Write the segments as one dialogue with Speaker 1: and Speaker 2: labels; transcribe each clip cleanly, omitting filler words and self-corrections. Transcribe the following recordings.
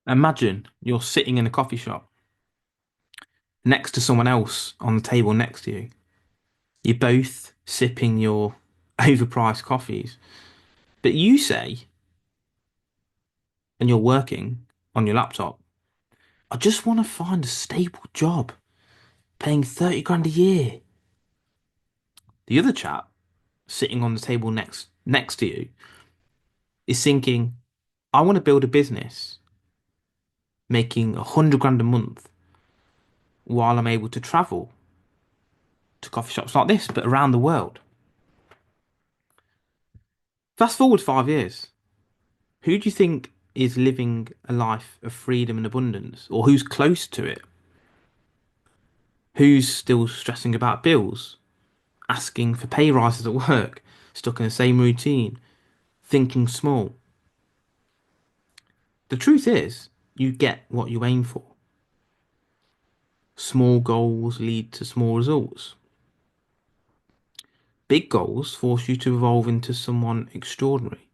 Speaker 1: Imagine you're sitting in a coffee shop next to someone else on the table next to you. You're both sipping your overpriced coffees, but you say, and you're working on your laptop, I just want to find a stable job paying 30 grand a year. The other chap sitting on the table next to you is thinking, I want to build a business making 100 grand a month while I'm able to travel to coffee shops like this, but around the world. Fast forward 5 years. Who do you think is living a life of freedom and abundance, or who's close to it? Who's still stressing about bills, asking for pay rises at work, stuck in the same routine, thinking small? The truth is, you get what you aim for. Small goals lead to small results. Big goals force you to evolve into someone extraordinary.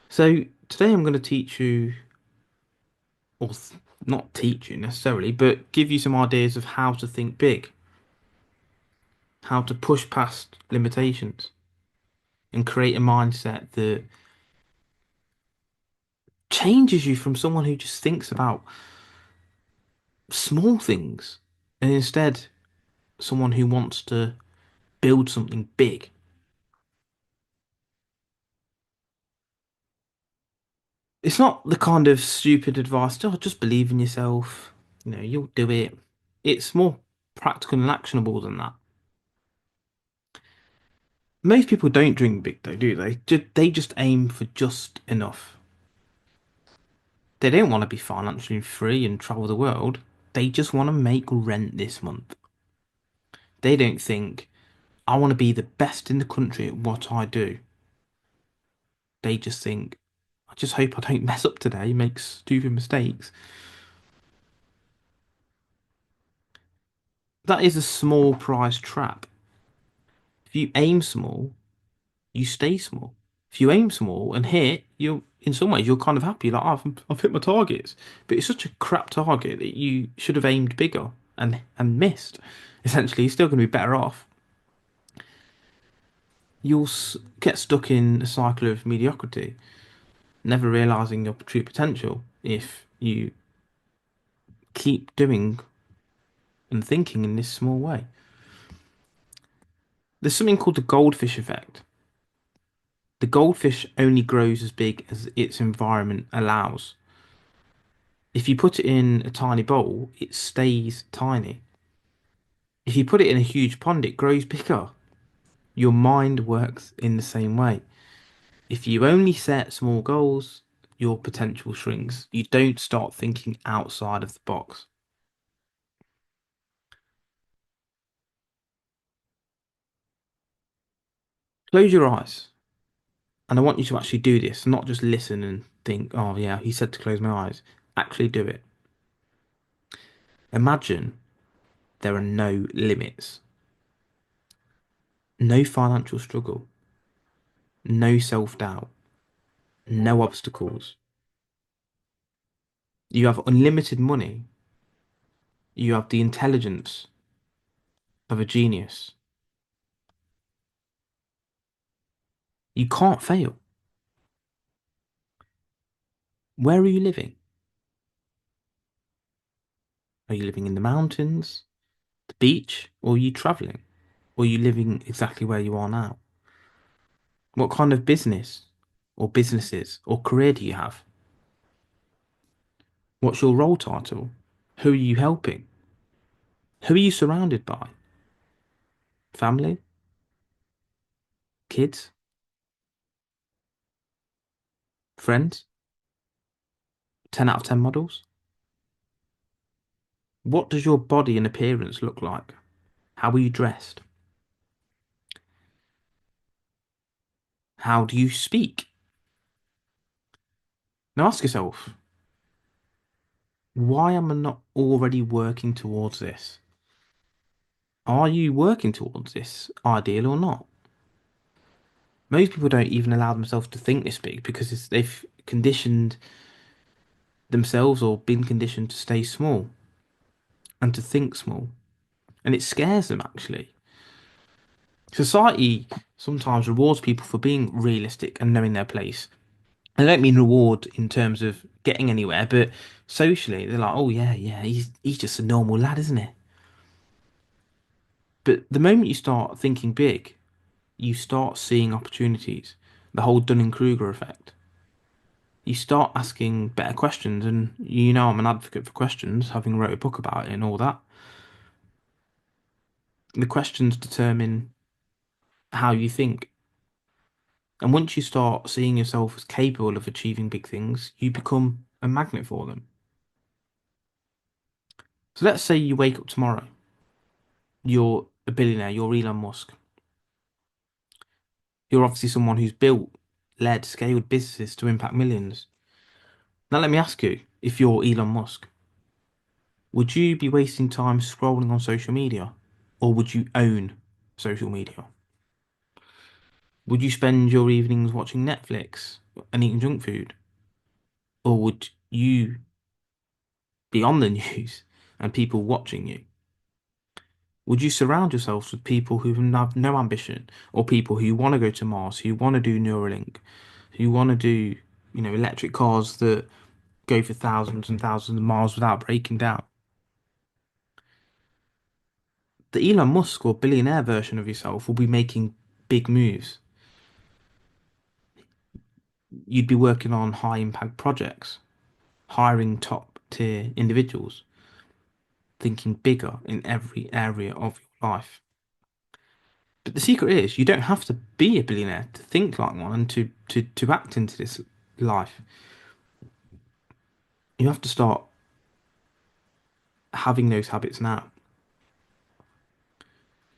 Speaker 1: So, today I'm going to teach you, or not teach you necessarily, but give you some ideas of how to think big, how to push past limitations, and create a mindset that changes you from someone who just thinks about small things and instead someone who wants to build something big. It's not the kind of stupid advice, oh, just believe in yourself, you'll do it. It's more practical and actionable than that. Most people don't dream big though, do they? They just aim for just enough. They don't want to be financially free and travel the world. They just want to make rent this month. They don't think, I want to be the best in the country at what I do. They just think, I just hope I don't mess up today, make stupid mistakes. That is a small prize trap. If you aim small, you stay small. If you aim small and hit, you're in some ways you're kind of happy, like, oh, I've hit my targets. But it's such a crap target that you should have aimed bigger and missed. Essentially, you're still going to be better off. You'll get stuck in a cycle of mediocrity, never realizing your true potential if you keep doing and thinking in this small way. There's something called the goldfish effect. The goldfish only grows as big as its environment allows. If you put it in a tiny bowl, it stays tiny. If you put it in a huge pond, it grows bigger. Your mind works in the same way. If you only set small goals, your potential shrinks. You don't start thinking outside of the box. Close your eyes. And I want you to actually do this, not just listen and think, oh, yeah, he said to close my eyes. Actually do it. Imagine there are no limits, no financial struggle, no self doubt, no obstacles. You have unlimited money. You have the intelligence of a genius. You can't fail. Where are you living? Are you living in the mountains, the beach, or are you traveling? Or are you living exactly where you are now? What kind of business or businesses or career do you have? What's your role title? Who are you helping? Who are you surrounded by? Family? Kids? Friends? 10 out of 10 models? What does your body and appearance look like? How are you dressed? How do you speak? Now ask yourself, why am I not already working towards this? Are you working towards this ideal or not? Most people don't even allow themselves to think this big because they've conditioned themselves or been conditioned to stay small and to think small. And it scares them actually. Society sometimes rewards people for being realistic and knowing their place. I don't mean reward in terms of getting anywhere, but socially, they're like, oh yeah, yeah, he's just a normal lad, isn't he? But the moment you start thinking big, you start seeing opportunities. The whole Dunning-Kruger effect. You start asking better questions, and you know I'm an advocate for questions, having wrote a book about it and all that. The questions determine how you think. And once you start seeing yourself as capable of achieving big things, you become a magnet for them. So let's say you wake up tomorrow, you're a billionaire, you're Elon Musk. You're obviously someone who's built, led, scaled businesses to impact millions. Now, let me ask you, if you're Elon Musk, would you be wasting time scrolling on social media? Or would you own social media? Would you spend your evenings watching Netflix and eating junk food? Or would you be on the news and people watching you? Would you surround yourselves with people who have no ambition or people who want to go to Mars, who want to do Neuralink, who want to do, electric cars that go for thousands and thousands of miles without breaking down? The Elon Musk or billionaire version of yourself will be making big moves. You'd be working on high impact projects, hiring top tier individuals, thinking bigger in every area of your life. But the secret is you don't have to be a billionaire to think like one and to act into this life. You have to start having those habits now.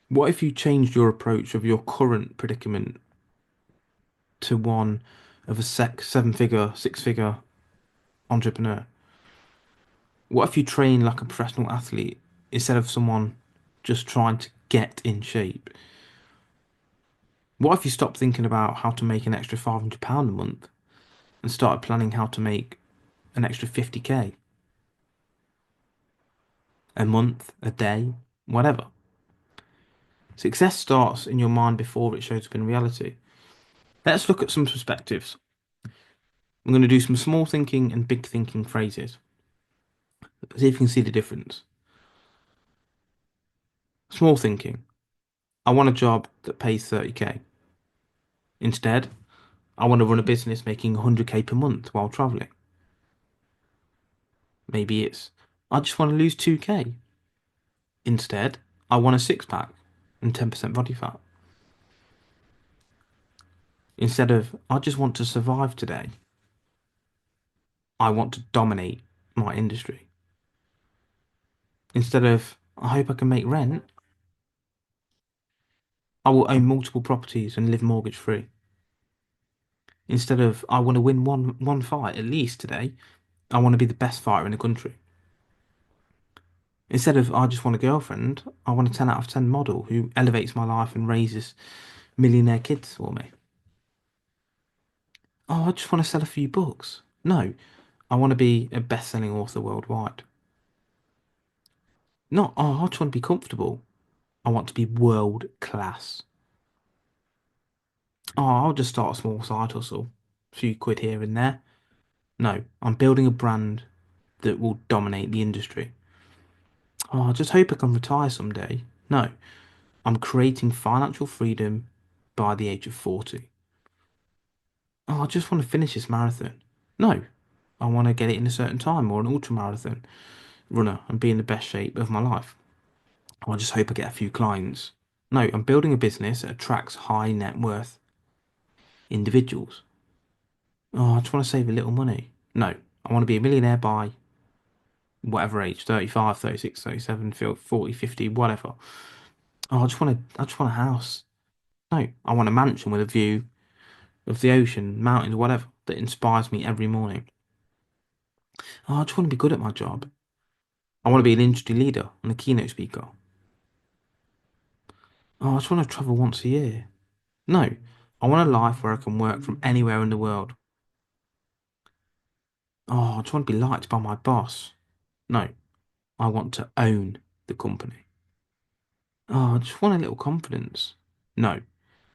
Speaker 1: What if you changed your approach of your current predicament to one of a seven figure, six figure entrepreneur? What if you train like a professional athlete instead of someone just trying to get in shape? What if you stopped thinking about how to make an extra £500 a month and started planning how to make an extra 50k a month, a day, whatever? Success starts in your mind before it shows up in reality. Let's look at some perspectives. I'm going to do some small thinking and big thinking phrases. See if you can see the difference. Small thinking. I want a job that pays 30k. Instead, I want to run a business making 100k per month while traveling. Maybe it's, I just want to lose 2k. Instead, I want a six pack and 10% body fat. Instead of, I just want to survive today, I want to dominate my industry. Instead of, I hope I can make rent, I will own multiple properties and live mortgage free. Instead of, I want to win one fight at least today, I want to be the best fighter in the country. Instead of, I just want a girlfriend, I want a 10 out of 10 model who elevates my life and raises millionaire kids for me. Oh, I just want to sell a few books. No, I want to be a best-selling author worldwide. Not, oh, I just want to be comfortable. I want to be world class. Oh, I'll just start a small side hustle, a few quid here and there. No, I'm building a brand that will dominate the industry. Oh, I just hope I can retire someday. No, I'm creating financial freedom by the age of 40. Oh, I just want to finish this marathon. No, I want to get it in a certain time or an ultra marathon runner and be in the best shape of my life. Oh, I just hope I get a few clients. No, I'm building a business that attracts high net worth individuals. Oh, I just want to save a little money. No, I want to be a millionaire by whatever age, 35, 36, 37, 40, 50, whatever. Oh, I just want a house. No, I want a mansion with a view of the ocean, mountains, whatever, that inspires me every morning. Oh, I just want to be good at my job. I want to be an industry leader and a keynote speaker. Oh, I just want to travel once a year. No, I want a life where I can work from anywhere in the world. Oh, I just want to be liked by my boss. No, I want to own the company. Oh, I just want a little confidence. No,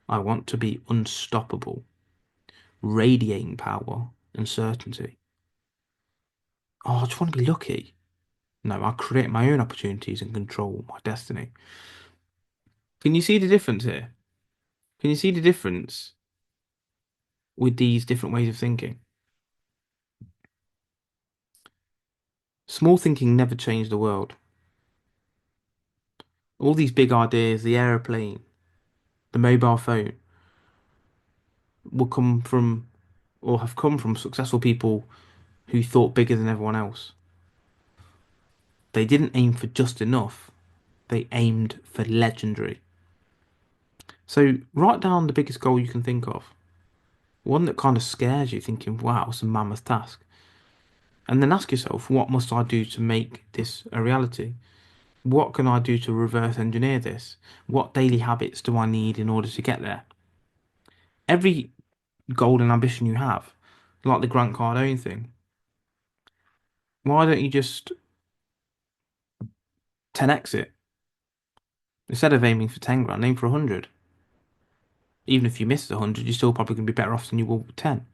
Speaker 1: I want to be unstoppable, radiating power and certainty. Oh, I just want to be lucky. No, I create my own opportunities and control my destiny. Can you see the difference here? Can you see the difference with these different ways of thinking? Small thinking never changed the world. All these big ideas, the aeroplane, the mobile phone, will come from or have come from successful people who thought bigger than everyone else. They didn't aim for just enough, they aimed for legendary. So write down the biggest goal you can think of, one that kind of scares you, thinking, wow, it's a mammoth task. And then ask yourself, what must I do to make this a reality? What can I do to reverse engineer this? What daily habits do I need in order to get there? Every goal and ambition you have, like the Grant Cardone thing, why don't you just 10x it? Instead of aiming for 10 grand, aim for 100. Even if you miss 100, you're still probably going to be better off than you will with 10.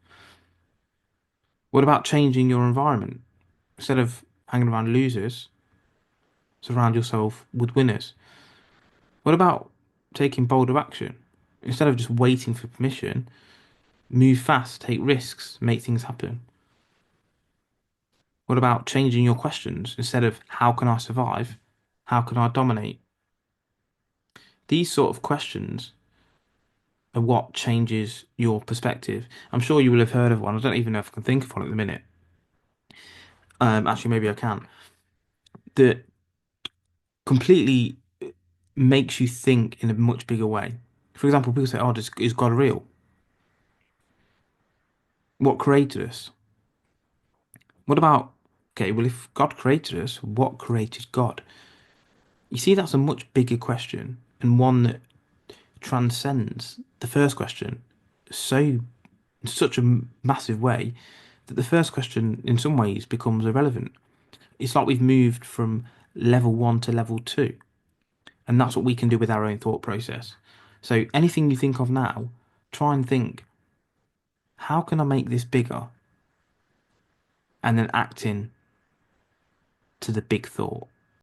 Speaker 1: What about changing your environment? Instead of hanging around losers, surround yourself with winners. What about taking bolder action? Instead of just waiting for permission, move fast, take risks, make things happen. What about changing your questions? Instead of how can I survive? How can I dominate? These sort of questions are what changes your perspective. I'm sure you will have heard of one. I don't even know if I can think of one at the minute. Actually, maybe I can. That completely makes you think in a much bigger way. For example, people say, "Oh, is God real? What created us?" What about, okay, well, if God created us, what created God? You see, that's a much bigger question and one that transcends the first question so such a massive way that the first question, in some ways, becomes irrelevant. It's like we've moved from level one to level two, and that's what we can do with our own thought process. So anything you think of now, try and think, how can I make this bigger? And then act in to the big thought.